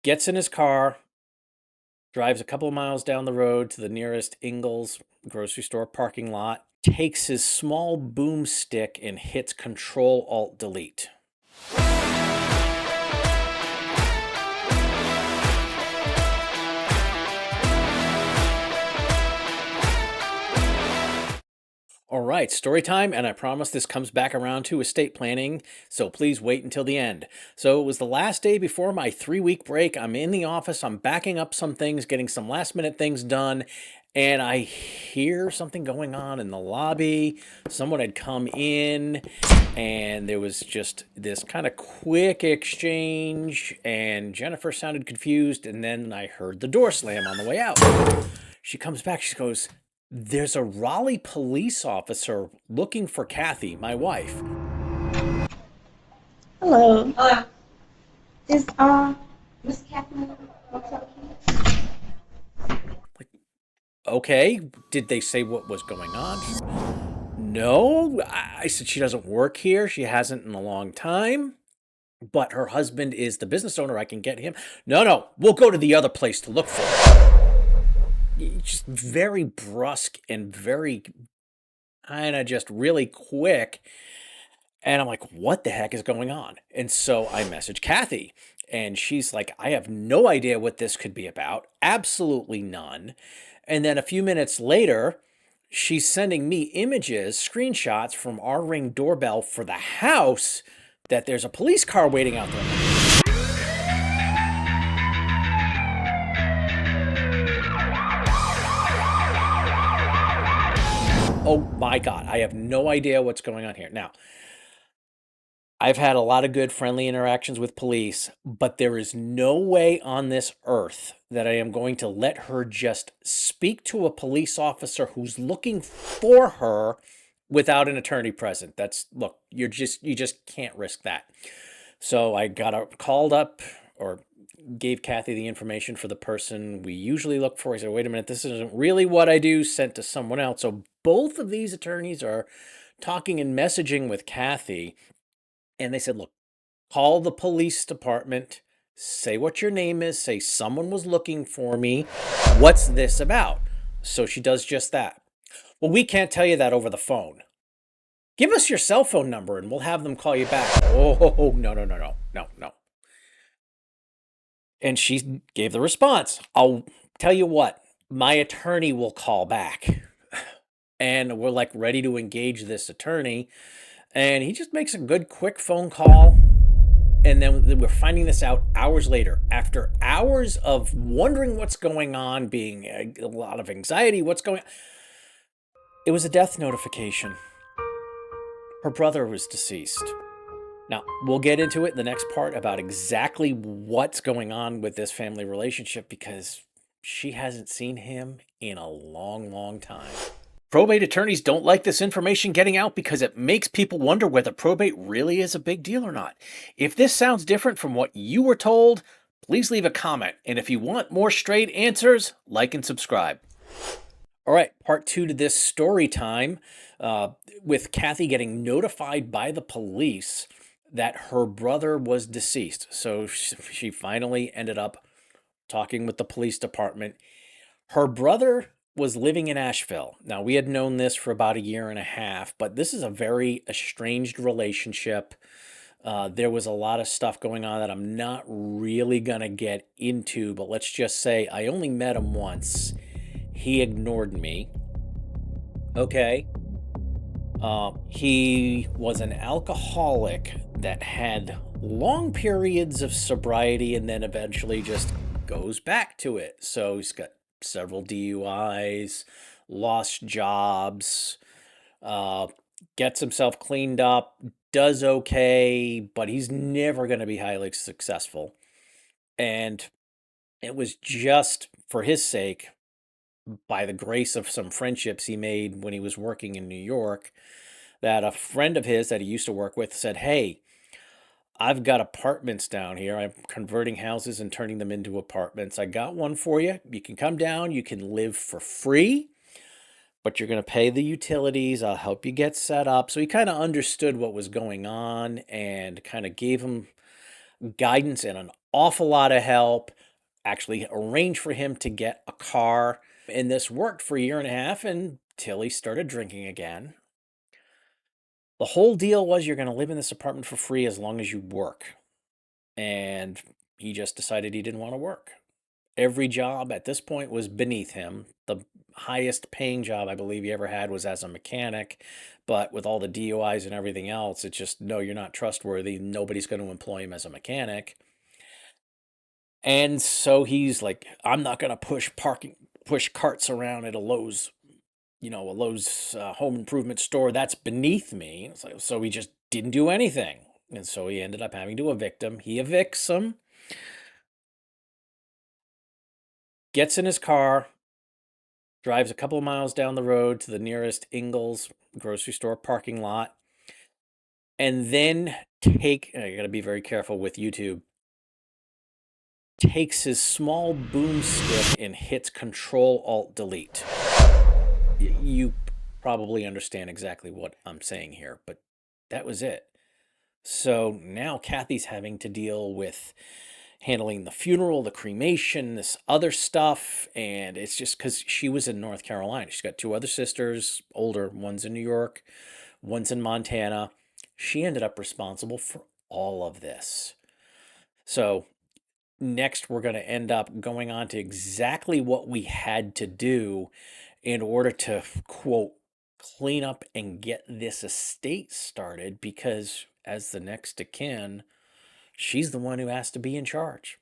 gets in his car, drives a couple of miles down the road to the nearest Ingles grocery store parking lot, takes his small boomstick and hits Control Alt Delete. All right, story time, and I promise this comes back around to estate planning, so please wait until the end. So it was the last day before my 3-week break. I'm in the office, I'm backing up some things, getting some last minute things done, and I hear something going on in the lobby. Someone had come in, and there was just this kind of quick exchange, and Jennifer sounded confused, and then I heard the door slam on the way out. She comes back, she goes, "There's a Raleigh police officer looking for Kathy, my wife." Hello. Hello. Is Miss Catherine Like, okay, did they say what was going on? No, I said she doesn't work here. She hasn't in a long time. But her husband is the business owner. I can get him. No, no, we'll go to the other place to look for her. Just very brusque and very kind of just really quick. And I'm like, what the heck is going on? And so I message Kathy, and she's like, I have no idea what this could be about. Absolutely none. And then a few minutes later, she's sending me images, screenshots from our Ring doorbell for the house that there's a police car waiting out there. Oh my God, I have no idea what's going on here. Now, I've had a lot of good friendly interactions with police, but there is no way on this earth that I am going to let her just speak to a police officer who's looking for her without an attorney present. That's, look, you just can't risk that. So I called up, or gave Kathy the information for the person we usually look for. I said, wait a minute, this isn't really what I do, sent to someone else. So both of these attorneys are talking and messaging with Kathy. And they said, look, call the police department, say what your name is, say someone was looking for me. What's this about? So she does just that. Well, we can't tell you that over the phone. Give us your cell phone number and we'll have them call you back. Oh, no, no, no, no, no, no. And she gave the response. I'll tell you what, my attorney will call back. And we're like ready to engage this attorney. And he just makes a good, quick phone call. And then we're finding this out hours later, after hours of wondering what's going on, being a lot of anxiety. What's going on? It was a death notification. Her brother was deceased. Now, we'll get into it in the next part about exactly what's going on with this family relationship, because she hasn't seen him in a long, long time. Probate attorneys don't like this information getting out because it makes people wonder whether probate really is a big deal or not. If this sounds different from what you were told, please leave a comment. And if you want more straight answers, like and subscribe. All right, part 2 to this story time, with Kathy getting notified by the police that her brother was deceased. So she finally ended up talking with the police department. Her brother was living in Asheville. Now, we had known this for about a year and a half, but this is a very estranged relationship. There was a lot of stuff going on that I'm not really going to get into, but let's just say I only met him once. He ignored me. Okay. He was an alcoholic that had long periods of sobriety and then eventually just goes back to it. So he's got several DUIs, lost jobs, gets himself cleaned up, does okay, but he's never going to be highly successful. And it was just for his sake, by the grace of some friendships he made when he was working in New York, that a friend of his that he used to work with said, hey, I've got apartments down here. I'm converting houses and turning them into apartments. I got one for you. You can come down. You can live for free, but you're going to pay the utilities. I'll help you get set up. So he kind of understood what was going on and kind of gave him guidance and an awful lot of help. actually arranged for him to get a car. And this worked for a year and a half until he started drinking again. The whole deal was you're going to live in this apartment for free as long as you work. And he just decided he didn't want to work. Every job at this point was beneath him. The highest paying job I believe he ever had was as a mechanic, but with all the DUIs and everything else, it's just no, you're not trustworthy. Nobody's going to employ him as a mechanic. And so he's like, I'm not going to push carts around at a Lowe's, a Lowe's home improvement store. That's beneath me. So he just didn't do anything. And so he ended up having to evict him. He evicts him, gets in his car, drives a couple of miles down the road to the nearest Ingles grocery store parking lot, and then I got to be very careful with YouTube, takes his small boomstick and hits Control Alt Delete. You probably understand exactly what I'm saying here, but that was it. So now Kathy's having to deal with handling the funeral, the cremation, this other stuff. And it's just because she was in North Carolina. She's got two other sisters, older, one's in New York, one's in Montana. She ended up responsible for all of this. So next, we're going to end up going on to exactly what we had to do in order to, quote, clean up and get this estate started because as the next of kin, she's the one who has to be in charge.